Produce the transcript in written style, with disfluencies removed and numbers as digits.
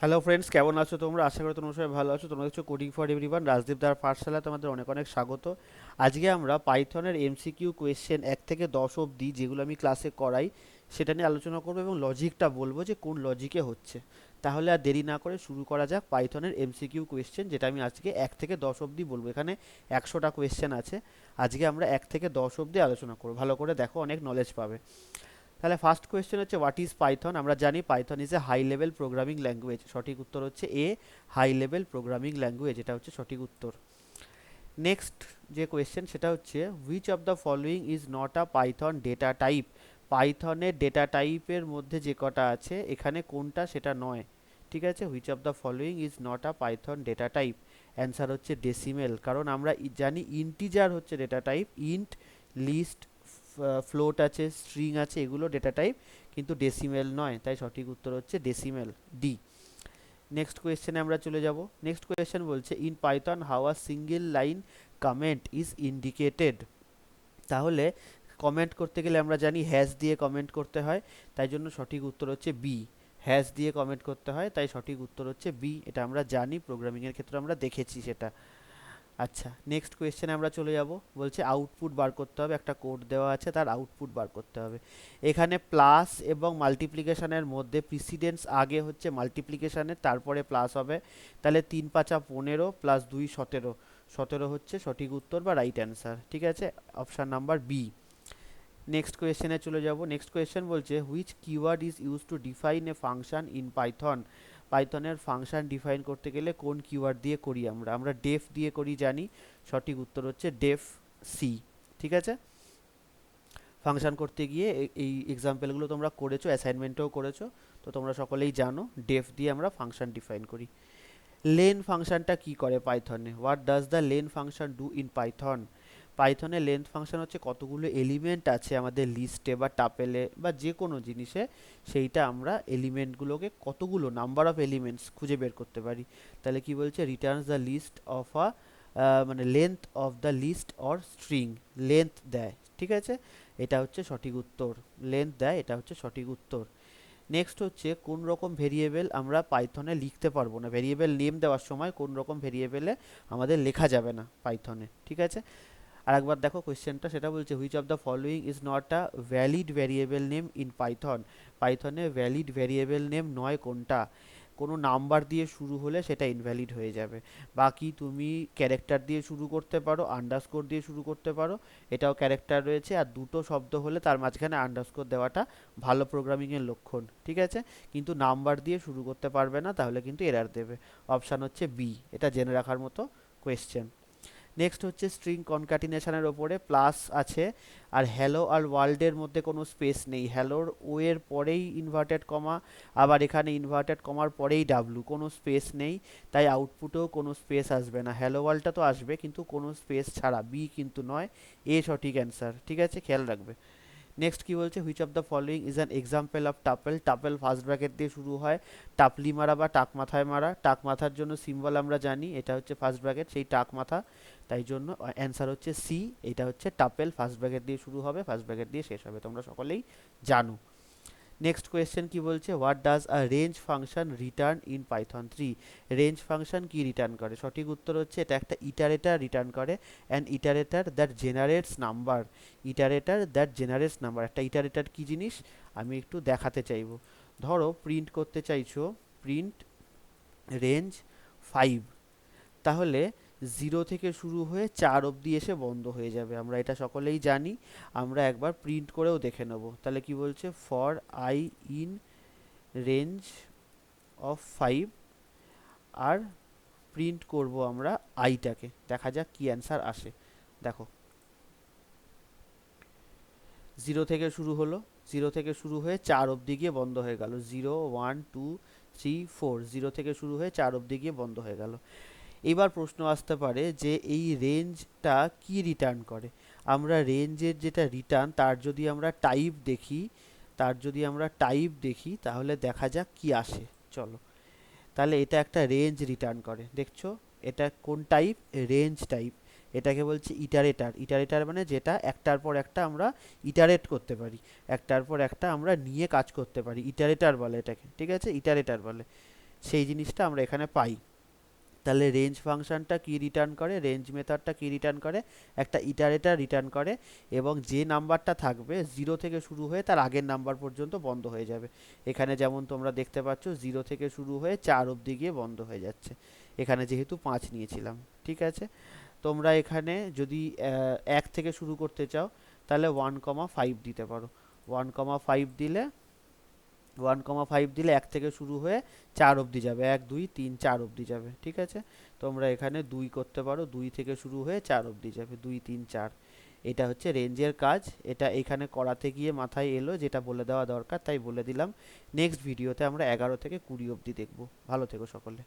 Hello friends, কেমন আছো তোমরা? আশা করি তোমরা সবাই ভালো আছো। তোমরা হচ্ছে কোডিং ফর এভরিওয়ান রাজদীপ দার পাঠশালা, তোমাদের অনেক অনেক স্বাগত। আজকে আমরা পাইথনের এমসিকিউ কোয়েশ্চেন 1 থেকে 10 অবধি যেগুলো আমি ক্লাসে করাই সেটা নিয়ে আলোচনা করবো এবং লজিকটা বলবো যে কোন লজিকে হচ্ছে। তাহলে আর দেরি না করে শুরু করা যাক পাইথনের এমসিকিউ কোয়েশ্চেন, যেটা আমি আজকে 1 থেকে 10 অবধি বলবো। এখানে 100টা কোয়েশ্চেন আছে। আজকে আমরা 1 থেকে 10 অবধি আলোচনা করবো, ভালো করে দেখো, অনেক নলেজ পাবে। তাহলে ফার্স্ট কোয়েশ্চেন হচ্ছে হোয়াট ইজ পাইথন। আমরা জানি Python is a high level programming language. সঠিক উত্তর হচ্ছে A, high level programming language, এটা হচ্ছে সঠিক উত্তর। নেক্সট যে কোয়েশ্চেন সেটা হচ্ছে which of the following is not a Python data type. পাইথনের ডেটা টাইপের মধ্যে যে কটা আছে এখানে কোনটা সেটা নয়। ঠিক আছে, which of the following is not a Python data type. Answer হচ্ছে ডেসিমেল, কারণ আমরা জানি ইন্টিজার হচ্ছে data type. Int, list, float আছে, স্ট্রিং আছে, এগুলো ডেটা টাইপ, কিন্তু ডেসিমেল নয়। তাই সঠিক উত্তর হচ্ছে ডেসিমেল, ডি। নেক্সট কোয়েশ্চেনে আমরা চলে যাব। নেক্সট কোয়েশ্চেন বলছে in Python how a single line comment is indicated. তাহলে কমেন্ট করতে গেলে আমরা জানি হ্যাশ দিয়ে কমেন্ট করতে হয়, তাই জন্য সঠিক উত্তর হচ্ছে বি। হ্যাশ দিয়ে কমেন্ট করতে হয়, তাই সঠিক উত্তর হচ্ছে বি। এটা আমরা জানি, প্রোগ্রামিংয়ের ক্ষেত্রে আমরা দেখেছি সেটা। আচ্ছা, নেক্সট কোয়েশ্চেনে আমরা চলে যাব। বলছে আউটপুট বার করতে হবে, একটা কোড দেওয়া আছে, তার আউটপুট বার করতে হবে। এখানে প্লাস এবং মাল্টিপ্লিকেশনের মধ্যে প্রিসিডেন্স আগে হচ্ছে মাল্টিপ্লিকেশনের, তারপরে প্লাস হবে। তাহলে 3 × 5 = 15 প্লাস 2 = 17। 17 হচ্ছে সঠিক উত্তর বা রাইট অ্যান্সার। ঠিক আছে, অপশান নাম্বার বি। নেক্সট কোয়েশ্চেনে চলে যাব। নেক্সট কোয়েশ্চেন বলছে which keyword is use to define a function in Python. পাইথনের ফাংশন ডিফাইন করতে গেলে কোন কিওয়ার্ড দিয়ে করি আমরা? আমরা ডেফ দিয়ে করি, জানি। সঠিক উত্তর হচ্ছে ডেফ, সি। ঠিক আছে, ফাংশন করতে গিয়ে এই এক্সাম্পলগুলো তোমরা করেছো, অ্যাসাইনমেন্টেও করেছো, তো তোমরা সকলেই জানো ডেফ দিয়ে আমরা ফাংশন ডিফাইন করি। লেন ফাংশনটা কি করে পাইথনে? What does the len function do in Python. পাইথনে লেন্থ ফাংশন হচ্ছে কতগুলো এলিমেন্ট আছে আমাদের লিস্টে বা টাপেলে বা যে কোনো জিনিসে, সেইটা আমরা এলিমেন্টগুলোকে কতগুলো নাম্বার অফ এলিমেন্টস খুঁজে বের করতে পারি। তাহলে কি বলছে, returns the list of a, মানে length of the list or string, length দেয়। ঠিক আছে, এটা হচ্ছে সঠিক উত্তর, লেন্থ দেয়, এটা হচ্ছে সঠিক উত্তর। নেক্সট হচ্ছে কোন রকম ভেরিয়েবল আমরা পাইথনে লিখতে পারবো না। ভেরিয়েবল নেম দেওয়ার সময় কোন রকম ভেরিয়েবলে আমাদের লেখা যাবে না পাইথনে। ঠিক আছে, আরেকবার দেখো কোয়েশ্চেনটা, সেটা বলছে which of the following is not a valid variable name in Python. পাইথনে ভ্যালিড ভ্যারিয়েবল নেম নয় কোনটা? কোনো নাম্বার দিয়ে শুরু হলে সেটা ইনভ্যালিড হয়ে যাবে। বাকি তুমি ক্যারেক্টার দিয়ে শুরু করতে পারো, আন্ডারস্কোর দিয়ে শুরু করতে পারো, এটাও ক্যারেক্টার রয়েছে। আর দুটো শব্দ হলে তার মাঝখানে আন্ডারস্কোর দেওয়াটা ভালো প্রোগ্রামিংয়ের লক্ষণ। ঠিক আছে, কিন্তু নাম্বার দিয়ে শুরু করতে পারবে না, তাহলে কিন্তু এরার দেবে। অপশান হচ্ছে বি, এটা জেনে রাখার মতো কোয়েশ্চেন। নেক্সট হচ্ছে স্ট্রিং কনক্যাটিনেশনের ওপরে প্লাস আছে, আর হ্যালো আর ওয়ার্ল্ডের মধ্যে কোনো স্পেস নেই। হ্যালোর ও এর পরেই ইনভার্টেড কমা, আবার এখানে ইনভার্টেড কমার পরেই ডাব্লু, কোনো স্পেস নেই। তাই আউটপুটেও কোনো স্পেস আসবে না। হ্যালো ওয়ার্ল্ডটা তো আসবে কিন্তু কোনো স্পেস ছাড়া, বি কিন্তু নয়, এ সঠিক অ্যান্সার। ঠিক আছে, খেয়াল রাখবে। নেক্সট কি বলছে, which of the following is an example of tuple. Tuple first bracket দিয়ে শুরু হয়। টাপলি মারা বা টাক মাথায় মারা, টাক মাথার জন্য সিম্বল আমরা জানি, এটা হচ্ছে ফার্স্ট ব্র্যাকেট, সেই টাক মাথা, তাই জন্য অ্যান্সার হচ্ছে সি। এটা হচ্ছে টাপেল, ফার্স্ট ব্র্যাকেট দিয়ে শুরু হবে, ফার্স্ট ব্র্যাকেট দিয়ে শেষ হবে, তোমরা সকলেই জানো। নেক্সট কোয়েশ্চেন কি বলছে, what does a range function return in Python 3। Range function কি রিটার্ন করে? সঠিক উত্তর হচ্ছে এটা একটা ইটারেটার রিটার্ন করে। An iterator that generates number. Iterator that generates number, একটা ইটারেটার কি জিনিস আমি একটু দেখাতে চাইবো। ধরো প্রিন্ট করতে চাইছো প্রিন্ট রেঞ্জ 5, তাহলে 0 থেকে শুরু হয়ে 4 অবধি এসে বন্ধ হয়ে যাবে, আমরা এটা সকলেই জানি। আমরা একবার প্রিন্ট করেও দেখে নেব। তাহলে কি বলছে, for I in range of 5, আর প্রিন্ট করব আমরা আইটাকে, দেখা যাক কি অ্যান্সার আসে। দেখো 0 থেকে শুরু হলো, 0 থেকে শুরু হয়ে 4 অবধি গিয়ে বন্ধ হয়ে গেল। 0 1 2 3 4, 0 থেকে শুরু হয়ে 4 অবধি গিয়ে বন্ধ হয়ে গেল। এবার প্রশ্ন আসতে পারে যে এই রেঞ্জটা কি রিটার্ন করে। আমরা রেঞ্জের যেটা রিটার্ন, তার যদি আমরা টাইপ দেখি তাহলে দেখা যাক কি আসে। চলো, তাহলে এটা একটা রেঞ্জ রিটার্ন করে, দেখছো? এটা কোন টাইপ? Range type. এটাকে বলছে ইটারেটার। ইটারেটার মানে যেটা একটার পর একটা আমরা ইটারেট করতে পারি, একটার পর একটা আমরা নিয়ে কাজ করতে পারি, ইটারেটার বলে এটাকে। ঠিক আছে, ইটারেটার বলে। সেই জিনিসটা আমরা এখানে পাই। তাহলে রেঞ্জ ফাংশনটা কি রিটার্ন করে, রেঞ্জ মেথডটা কি রিটার্ন করে, একটা ইটারেটার রিটার্ন করে, এবং যে নাম্বারটা থাকবে 0 থেকে শুরু হয়ে তার আগের নাম্বার পর্যন্ত বন্ধ হয়ে যাবে। এখানে যেমন তোমরা দেখতে পাচ্ছ 0 থেকে শুরু হয়ে 4 অবধি গিয়ে বন্ধ হয়ে যাচ্ছে, এখানে যেহেতু 5 নিয়েছিলাম। ঠিক আছে, তোমরা এখানে যদি 1 থেকে শুরু করতে চাও তাহলে 1,5 দিতে পারো। 1,5 দিলে 1,5 দিলে 1 থেকে শুরু হয়ে 4 অবধি যাবে, 1 2 3 4 অবধি যাবে। ঠিক আছে, তোমরা এখানে 2 করতে পারো, 2 থেকে শুরু হয়ে 4 অবধি যাবে, 2 3 4। এটা হচ্ছে রেঞ্জের কাজ। এটা এখানে করাতে গিয়ে মাথায় এলো, যেটা বলে দেওয়া দরকার তাই বলে দিলাম। নেক্সট ভিডিওতে আমরা 11 থেকে 20 অবধি দেখব। ভালো থেকো সকলে।